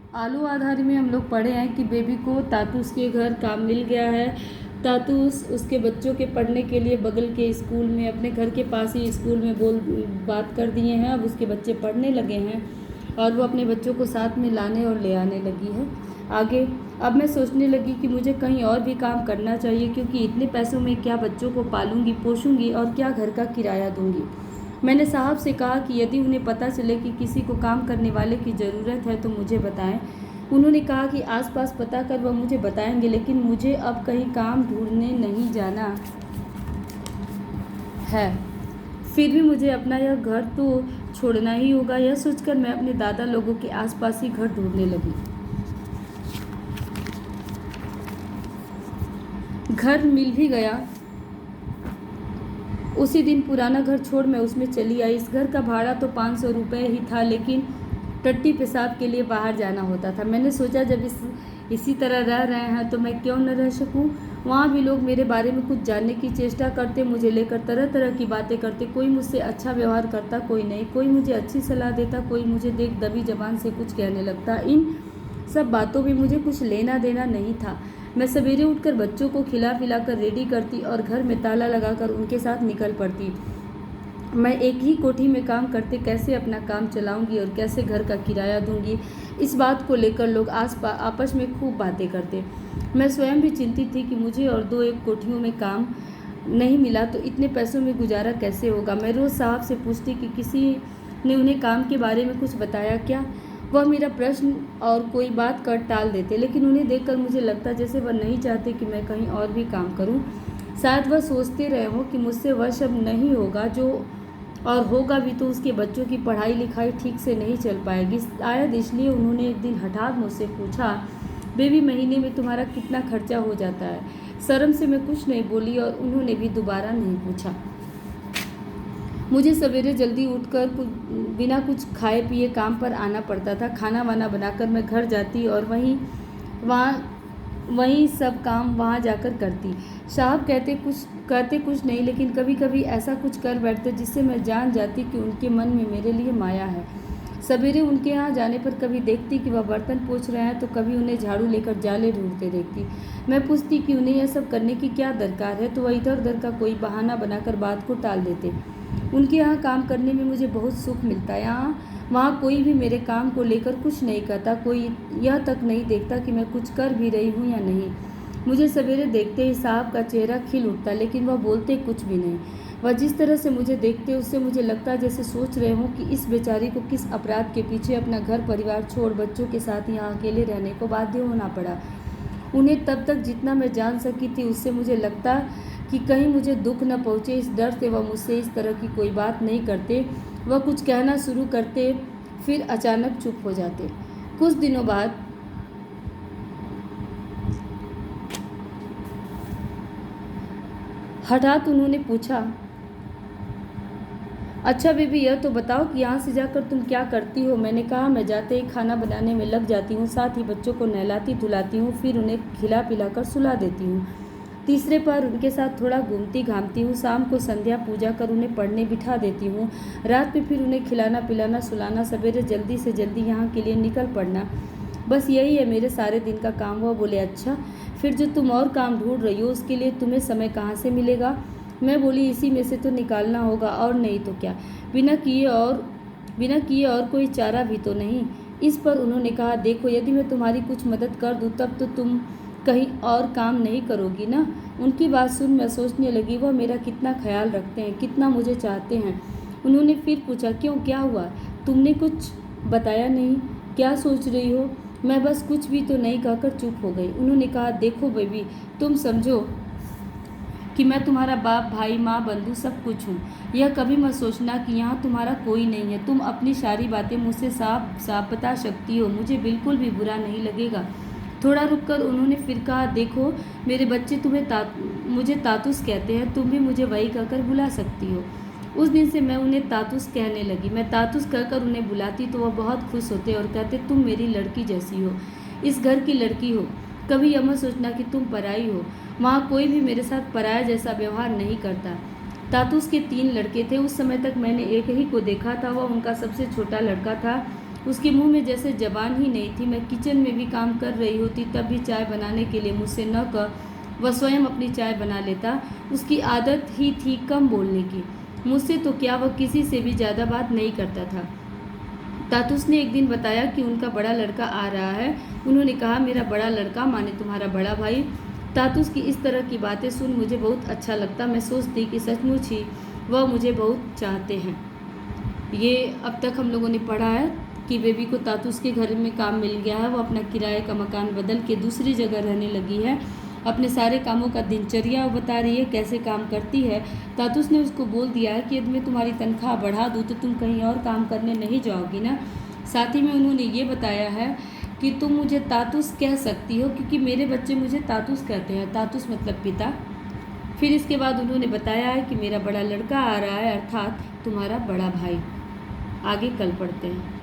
आलू आधारी में हम लोग पढ़े हैं कि बेबी को तातूस के घर काम मिल गया है। तातूस उसके बच्चों के पढ़ने के लिए बगल के स्कूल में, अपने घर के पास ही स्कूल में बात कर दिए हैं। अब उसके बच्चे पढ़ने लगे हैं और वो अपने बच्चों को साथ में लाने और ले आने लगी है आगे। अब मैं सोचने लगी कि मुझे कहीं और भी काम करना चाहिए, क्योंकि इतने पैसों में क्या बच्चों को पालूंगी पोषूंगी और क्या घर का किराया दूंगी। मैंने साहब से कहा कि यदि उन्हें पता चले कि किसी को काम करने वाले की ज़रूरत है तो मुझे बताएं। उन्होंने कहा कि आसपास पता कर वह मुझे बताएंगे, लेकिन मुझे अब कहीं काम ढूंढने नहीं जाना है। फिर भी मुझे अपना यह घर तो छोड़ना ही होगा। यह सोचकर मैं अपने दादा लोगों के आसपास ही घर ढूंढने लगी। घर मिल भी गया। उसी दिन पुराना घर छोड़ मैं उसमें चली आई। इस घर का भाड़ा तो 500 रुपये ही था, लेकिन टट्टी पेशाब के लिए बाहर जाना होता था। मैंने सोचा जब इसी तरह रह रहे हैं तो मैं क्यों न रह सकूं। वहाँ भी लोग मेरे बारे में कुछ जानने की चेष्टा करते, मुझे लेकर तरह तरह की बातें करते। कोई मुझसे अच्छा व्यवहार करता, कोई नहीं। कोई मुझे अच्छी सलाह देता, कोई मुझे देख दबी जबान से कुछ कहने लगता। इन सब बातों में मुझे कुछ लेना देना नहीं था। मैं सवेरे उठकर बच्चों को खिला पिलाकर रेडी करती और घर में ताला लगाकर उनके साथ निकल पड़ती। मैं एक ही कोठी में काम करते कैसे अपना काम चलाऊंगी और कैसे घर का किराया दूंगी, इस बात को लेकर लोग आपस में खूब बातें करते। मैं स्वयं भी चिंतित थी कि मुझे और दो एक कोठियों में काम नहीं मिला तो इतने पैसों में गुजारा कैसे होगा। मैं रोज़ साहब से पूछती कि किसी ने उन्हें काम के बारे में कुछ बताया क्या। वह मेरा प्रश्न और कोई बात कर टाल देते, लेकिन उन्हें देखकर मुझे लगता जैसे वह नहीं चाहते कि मैं कहीं और भी काम करूं। शायद वह सोचते रहे हों कि मुझसे वह सब नहीं होगा, जो और होगा भी तो उसके बच्चों की पढ़ाई लिखाई ठीक से नहीं चल पाएगी। शायद इसलिए उन्होंने एक दिन हठात मुझसे पूछा, बेबी महीने में तुम्हारा कितना खर्चा हो जाता है। शर्म से मैं कुछ नहीं बोली और उन्होंने भी दोबारा नहीं पूछा। मुझे सवेरे जल्दी उठकर बिना कुछ खाए पिए काम पर आना पड़ता था। खाना वाना बनाकर मैं घर जाती और वहीं सब काम वहाँ जाकर करती। साहब कहते कुछ नहीं, लेकिन कभी कभी ऐसा कुछ कर बैठते जिससे मैं जान जाती कि उनके मन में मेरे लिए माया है। सवेरे उनके यहाँ जाने पर कभी देखती कि वह बर्तन पोंछ रहे हैं तो कभी उन्हें झाड़ू लेकर जाले ढूंढते देखती। मैं पूछती कि उन्हें यह सब करने की क्या दरकार है तो वह इधर उधर का कोई बहाना बनाकर बात को टाल देते। उनके यहाँ काम करने में मुझे बहुत सुख मिलता है। वहाँ कोई भी मेरे काम को लेकर कुछ नहीं कहता, कोई यह तक नहीं देखता कि मैं कुछ कर भी रही हूँ या नहीं। मुझे सवेरे देखते ही साहब का चेहरा खिल उठता, लेकिन वह बोलते कुछ भी नहीं। वह जिस तरह से मुझे देखते उससे मुझे लगता जैसे सोच रहे हों कि इस बेचारी को किस अपराध के पीछे अपना घर परिवार छोड़ बच्चों के साथ यहाँ अकेले रहने को बाध्य होना पड़ा। उन्हें तब तक जितना मैं जान सकी थी उससे मुझे लगता कि कहीं मुझे दुख न पहुँचे, इस डर से वह मुझसे इस तरह की कोई बात नहीं करते। वह कुछ कहना शुरू करते फिर अचानक चुप हो जाते। कुछ दिनों बाद हठात उन्होंने पूछा, अच्छा बेबी यह तो बताओ कि यहाँ से जाकर तुम क्या करती हो। मैंने कहा मैं जाते ही खाना बनाने में लग जाती हूँ, साथ ही बच्चों को नहलाती धुलाती हूँ, फिर उन्हें खिला पिलाकर सुला देती हूँ। तीसरे पहर उनके साथ थोड़ा घूमती घामती हूँ। शाम को संध्या पूजा कर उन्हें पढ़ने बिठा देती हूँ। रात में फिर उन्हें खिलाना पिलाना सुलाना, सवेरे जल्दी से जल्दी यहाँ के लिए निकल पड़ना। बस यही है मेरे सारे दिन का काम। वह बोले अच्छा, फिर जो तुम और काम ढूंढ रही हो उसके लिए तुम्हें समय कहाँ से मिलेगा। मैं बोली इसी में से तो निकालना होगा, और नहीं तो क्या। बिना किए और कोई चारा भी तो नहीं। इस पर उन्होंने कहा, देखो यदि मैं तुम्हारी कुछ मदद कर दूँ तब तो तुम कहीं और काम नहीं करोगी ना। उनकी बात सुन मैं सोचने लगी, वह मेरा कितना ख्याल रखते हैं, कितना मुझे चाहते हैं। उन्होंने फिर पूछा, क्यों क्या हुआ, तुमने कुछ बताया नहीं, क्या सोच रही हो। मैं बस कुछ भी तो नहीं कहकर चुप हो गई। उन्होंने कहा, देखो बेबी तुम समझो कि मैं तुम्हारा बाप भाई माँ बंधु सब कुछ हूँ। यह कभी मत सोचना कि यहाँ तुम्हारा कोई नहीं है। तुम अपनी सारी बातें मुझसे साफ साफ बता सकती हो, मुझे बिल्कुल भी बुरा नहीं लगेगा। थोड़ा रुककर उन्होंने फिर कहा, देखो मेरे बच्चे मुझे तातुस कहते हैं, तुम भी मुझे वही कहकर बुला सकती हो। उस दिन से मैं उन्हें तातुस कहने लगी। मैं तातुस कहकर उन्हें बुलाती तो वह बहुत खुश होते और कहते, तुम मेरी लड़की जैसी हो, इस घर की लड़की हो, कभी यह मत सोचना कि तुम पराई हो। वहाँ कोई भी मेरे साथ पराया जैसा व्यवहार नहीं करता। तातुस के 3 लड़के थे। उस समय तक मैंने एक ही को देखा था, वह उनका सबसे छोटा लड़का था। उसके मुंह में जैसे जबान ही नहीं थी। मैं किचन में भी काम कर रही होती तब भी चाय बनाने के लिए मुझसे न कह वह स्वयं अपनी चाय बना लेता। उसकी आदत ही थी कम बोलने की। मुझसे तो क्या, वह किसी से भी ज़्यादा बात नहीं करता था। तातुस ने एक दिन बताया कि उनका बड़ा लड़का आ रहा है। उन्होंने कहा, मेरा बड़ा लड़का माने तुम्हारा बड़ा भाई। तातुस की इस तरह की बातें सुन मुझे बहुत अच्छा लगता। मैं सोचती कि सचमुच ही वह मुझे बहुत चाहते हैं। ये अब तक हम लोगों ने पढ़ा है कि बेबी को तातुस के घर में काम मिल गया है। वो अपना किराए का मकान बदल के दूसरी जगह रहने लगी है। अपने सारे कामों का दिनचर्या वो बता रही है, कैसे काम करती है। तातुस ने उसको बोल दिया है कि यदि मैं तुम्हारी तनख्वाह बढ़ा दूँ तो तुम कहीं और काम करने नहीं जाओगी ना। साथ ही में उन्होंने ये बताया है कि तुम मुझे तातुस कह सकती हो, क्योंकि मेरे बच्चे मुझे तातुस कहते हैं। तातुस मतलब पिता। फिर इसके बाद उन्होंने बताया है कि मेरा बड़ा लड़का आ रहा है, अर्थात तुम्हारा बड़ा भाई। आगे कल पढ़ते हैं।